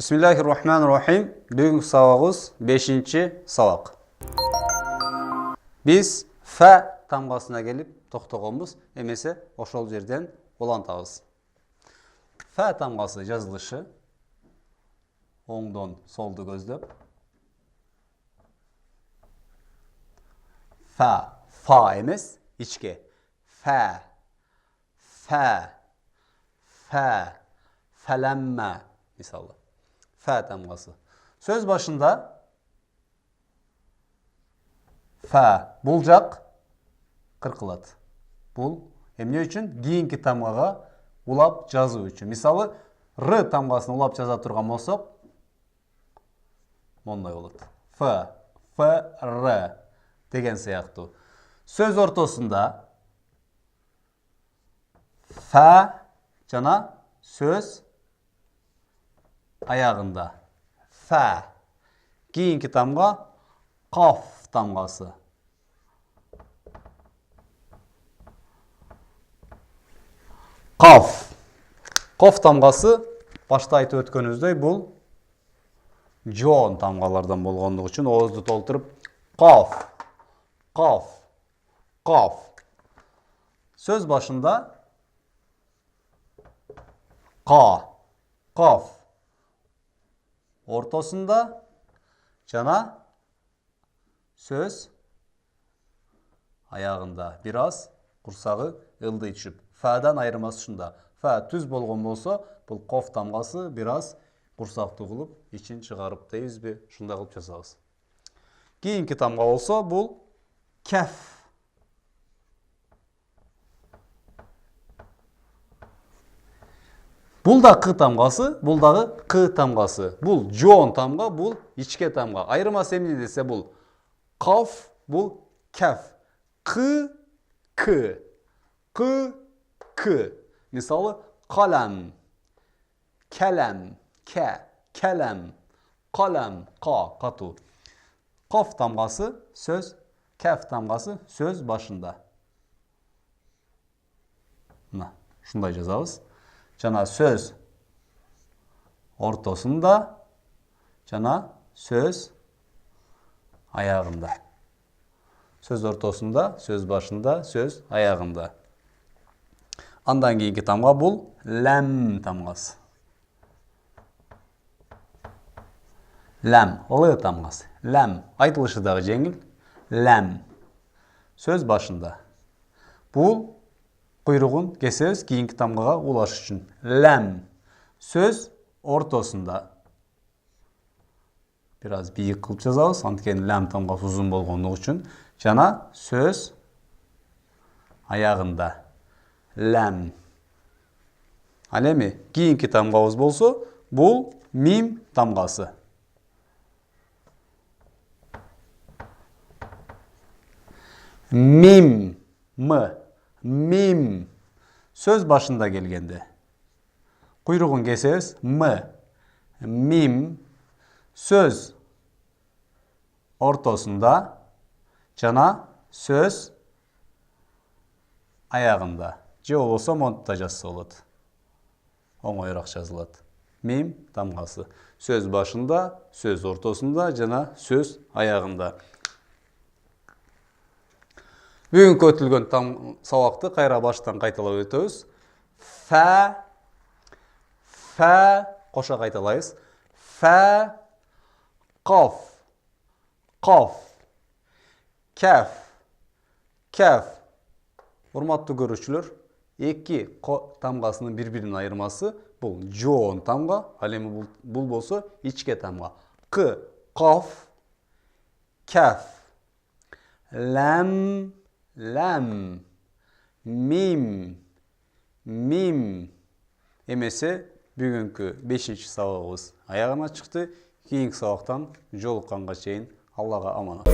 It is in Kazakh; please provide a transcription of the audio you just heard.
Bismillahirrahmanirrahim. Бүгінгі сабағымыз 5-ші сабақ. Біз фә тамғасына келіп тоқтағанбыз, емесе ошол жерден улантабыз. Фә тамғасы жазылышы оңдон солды көздөп. Фа емес, ичке. Фә, фәләммә, мисалы. Фә тамғасы. Сөз башында фә бұл жақ қырқылады. Бұл эмне үчүн? Кийинки тамгаға улап жазуу үчүн. Мисалы, р тамгасын улап жаза турган болсок, мондай болот. Р деген сыяктуу. Сөз ортосунда фә жана сөз аяғында фә. Кийинки тамга қаф тамгасы. Қаф тамгасы башта айтып өткөнүбүздөй бул жоон тамгалардан болгондугу үчүн оозду толтуруп қаф. Сөз башында қаф. Ортосында жана сөз аяғында бираз курсагы ылдый түшүп. Фәден айырмасы ушунда. Фә түз болгон болсо, бул қоф тамгасы бираз курсактуу кылып, ичин чыгарып дейбизби, ушундай кылып жасабыз. Кийинки тамга болсо, бул кәф. Бул да қ тамгасы, бул дагы қ тамгасы. Бул жоон тамга, бул ичке тамга. Айырмасы эмне десе, бул қаф, бул кәф. Қ. Мисалы, қалам, кәләм, кәләм, қалам, қату. Қаф тамгасы сөз, кәф тамгасы сөз башында. Шундай жазабыз. Жана сөз ортосунда, жана сөз аяғында. Сөз ортосунда, сөз башында, сөз аяғында. Андан кийинки тамга бул ләм тамгасы. Ләм, л тамгасы. Ләм, айтылышы дагы жеңил. Ләм. Сөз башында. Бул куйругун кесебиз кийинки тамгага улаш үчүн. Ләм. Сөз ортосунда. Бираз бийик кылып жазабыз, анткени ләм тамгасы узун болгондугу үчүн. Жана сөз аягында. Ләм. Ал эми кийинки тамгабыз болсо, бул мим тамгасы. Мим. Мим. Сөз башында келгенде. Куйругун кесебиз. Мим. Сөз ортосунда жана сөз аягында. Же болбосо монтта жазса болот. Оңоюраак жазылат. Мим тамгасы. Сөз башында, сөз ортосунда жана сөз аягында. Бүгүнкү өтүлгөн сабакты кайра баштан кайталап өтөбүз. Фә, коша кайталайбыз. Фә, қаф, кәф. Урматтуу көрүүчүлөр, эки тамгасынын бири-биринин айырмасы бул жоон тамга, ал эми бул болсо ичке тамга. Қ, қаф, кәф. Ләм, мим. Эмесе бүгүнкү 5-ші сабагыбыз аягына чыкты. Кийинки сабактан жолукканга чейин Аллага аманат.